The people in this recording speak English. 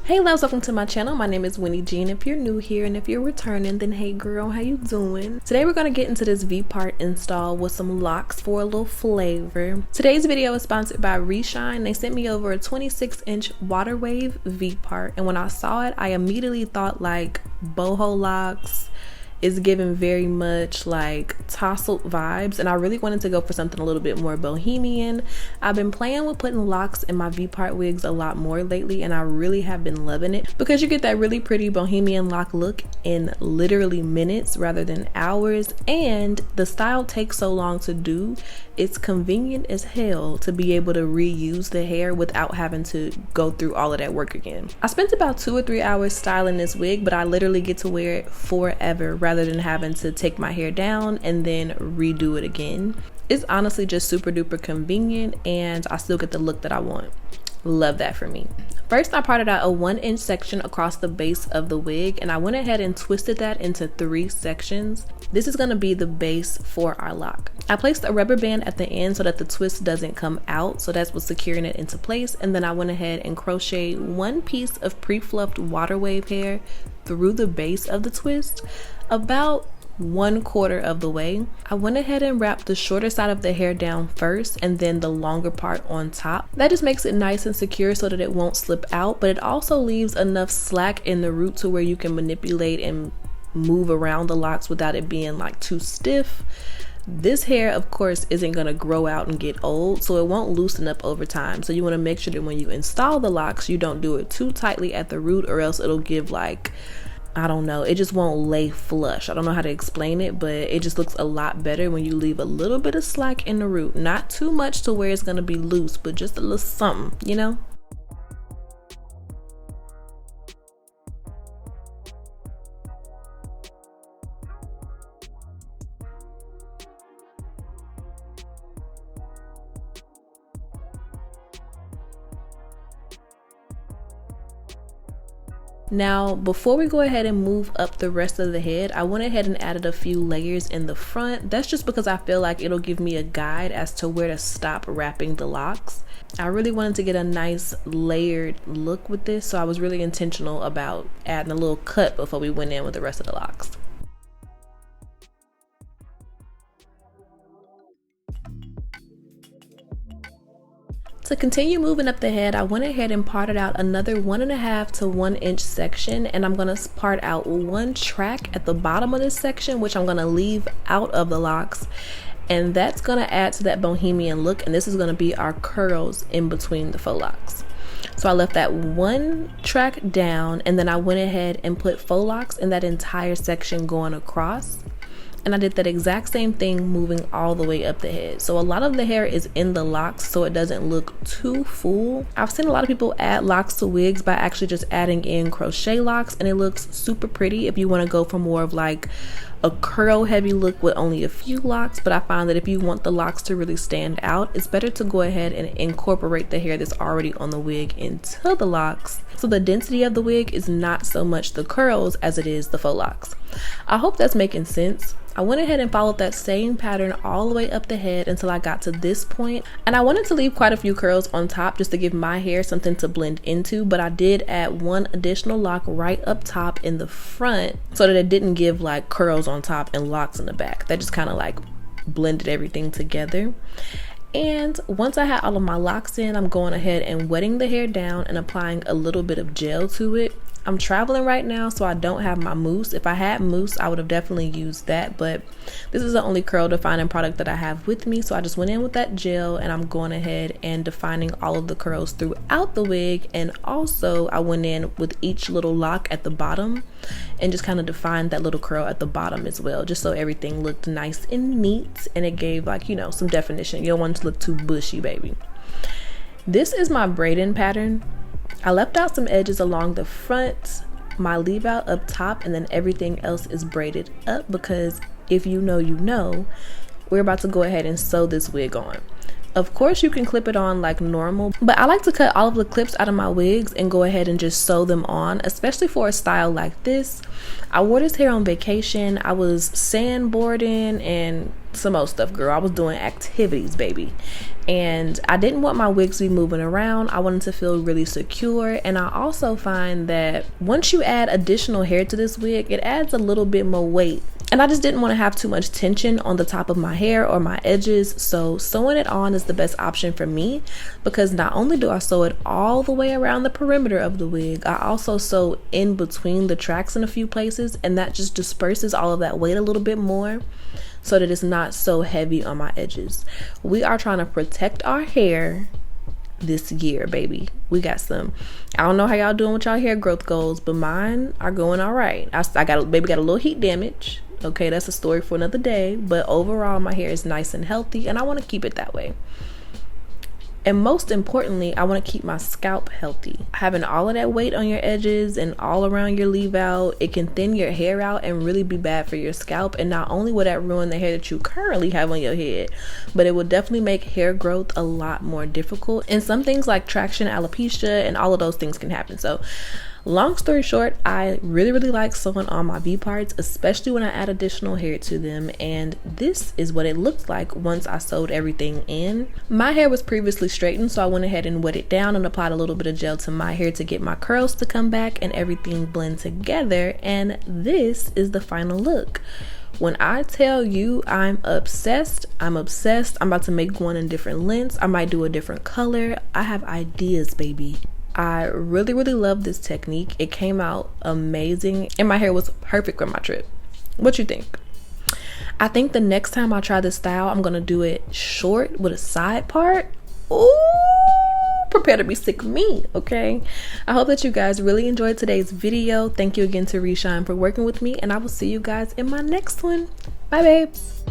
Hey loves, welcome to my channel. My name is Winnie Jean. If you're new here and if you're returning, then hey girl, how you doing? Today we're going to get into this V-part install with some locks for a little flavor. Today's video is sponsored by Reshine. They sent me over a 26-inch water wave V-part, and when I saw it I immediately thought like boho locks. Is given very much like tousled vibes, and I really wanted to go for something a little bit more bohemian. I've been playing with putting locks in my V-part wigs a lot more lately, and I really have been loving it because you get that really pretty bohemian lock look in literally minutes rather than hours, and the style takes so long to do. It's convenient as hell to be able to reuse the hair without having to go through all of that work again. I spent about 2 or 3 hours styling this wig, but I literally get to wear it forever rather than having to take my hair down and then redo it again. It's honestly just super duper convenient, and I still get the look that I want. Love that for me. First, I parted out a 1-inch section across the base of the wig, and I went ahead and twisted that into 3 sections. This is going to be the base for our lock. I placed a rubber band at the end so that the twist doesn't come out, so that's what's securing it into place. And then I went ahead and crocheted 1 piece of pre-fluffed water wave hair through the base of the twist, about 1/4 of the way. I went ahead and wrapped the shorter side of the hair down first and then the longer part on top. That just makes it nice and secure so that it won't slip out, but it also leaves enough slack in the root to where you can manipulate and move around the locks without it being like too stiff. This hair, of course, isn't going to grow out and get old, so it won't loosen up over time. So you want to make sure that when you install the locks, you don't do it too tightly at the root, or else it'll give like, I don't know, it just won't lay flush. I don't know how to explain it, but it just looks a lot better when you leave a little bit of slack in the root. Not too much to where it's going to be loose, but just a little something, you know? Now, before we go ahead and move up the rest of the head, I went ahead and added a few layers in the front. That's just because I feel like it'll give me a guide as to where to stop wrapping the locks. I really wanted to get a nice layered look with this, so I was really intentional about adding a little cut before we went in with the rest of the locks. To continue moving up the head, I went ahead and parted out another 1.5 to 1 inch section, and I'm going to part out 1 track at the bottom of this section, which I'm going to leave out of the locks, and that's going to add to that bohemian look, and this is going to be our curls in between the faux locks. So I left that 1 track down, and then I went ahead and put faux locks in that entire section going across. And I did that exact same thing moving all the way up the head. So a lot of the hair is in the locks so it doesn't look too full. I've seen a lot of people add locks to wigs by actually just adding in crochet locks, and it looks super pretty if you want to go for more of like a curl heavy look with only a few locks. But I find that if you want the locks to really stand out, it's better to go ahead and incorporate the hair that's already on the wig into the locks, so the density of the wig is not so much the curls as it is the faux locks. I hope that's making sense. I went ahead and followed that same pattern all the way up the head until I got to this point, and I wanted to leave quite a few curls on top just to give my hair something to blend into, but I did add 1 additional lock right up top in the front so that it didn't give like curls on top and locks in the back. That just kind of like blended everything together. And once I had all of my locks in, I'm going ahead and wetting the hair down and applying a little bit of gel to it. I'm traveling right now, so I don't have my mousse. If I had mousse, I would have definitely used that, but this is the only curl defining product that I have with me, so I just went in with that gel, and I'm going ahead and defining all of the curls throughout the wig. And also I went in with each little lock at the bottom and just kind of defined that little curl at the bottom as well, just so everything looked nice and neat, and it gave like, you know, some definition. You don't want it to look too bushy, baby. This is my braiding pattern. I left out some edges along the front, my leave out up top, and then everything else is braided up because if you know, you know, we're about to go ahead and sew this wig on. Of course you can clip it on like normal, but I like to cut all of the clips out of my wigs and go ahead and just sew them on, especially for a style like this. I wore this hair on vacation. I was sandboarding and some old stuff, girl. I was doing activities, baby. And I didn't want my wigs to be moving around. I wanted to feel really secure. And I also find that once you add additional hair to this wig, it adds a little bit more weight. And I just didn't want to have too much tension on the top of my hair or my edges. So sewing it on is the best option for me, because not only do I sew it all the way around the perimeter of the wig, I also sew in between the tracks in a few places, and that just disperses all of that weight a little bit more, so that it's not so heavy on my edges. We are trying to protect our hair this year, baby. We got some, I don't know how y'all doing with y'all hair growth goals, but mine are going all right. I got a little heat damage. Okay, that's a story for another day, but overall my hair is nice and healthy, and I want to keep it that way. And most importantly, I want to keep my scalp healthy. Having all of that weight on your edges and all around your leave out, it can thin your hair out and really be bad for your scalp. And not only will that ruin the hair that you currently have on your head, but it will definitely make hair growth a lot more difficult. And some things like traction, alopecia, and all of those things can happen. So long story short, I really like sewing on my V parts, especially when I add additional hair to them. And this is what it looked like once I sewed everything in. My hair was previously straightened, so I went ahead and wet it down and applied a little bit of gel to my hair to get my curls to come back and everything blend together. And this is the final look. When I tell you I'm obsessed, I'm obsessed. I'm about to make one in different lengths. I might do a different color. I have ideas, baby. I really love this technique. It came out amazing, and my hair was perfect for my trip. What you think? I think the next time I try this style, I'm gonna do it short with a side part. Ooh, prepare to be sick of me, okay? I hope that you guys really enjoyed today's video. Thank you again to Reshine for working with me, and I will see you guys in my next one. Bye, babes.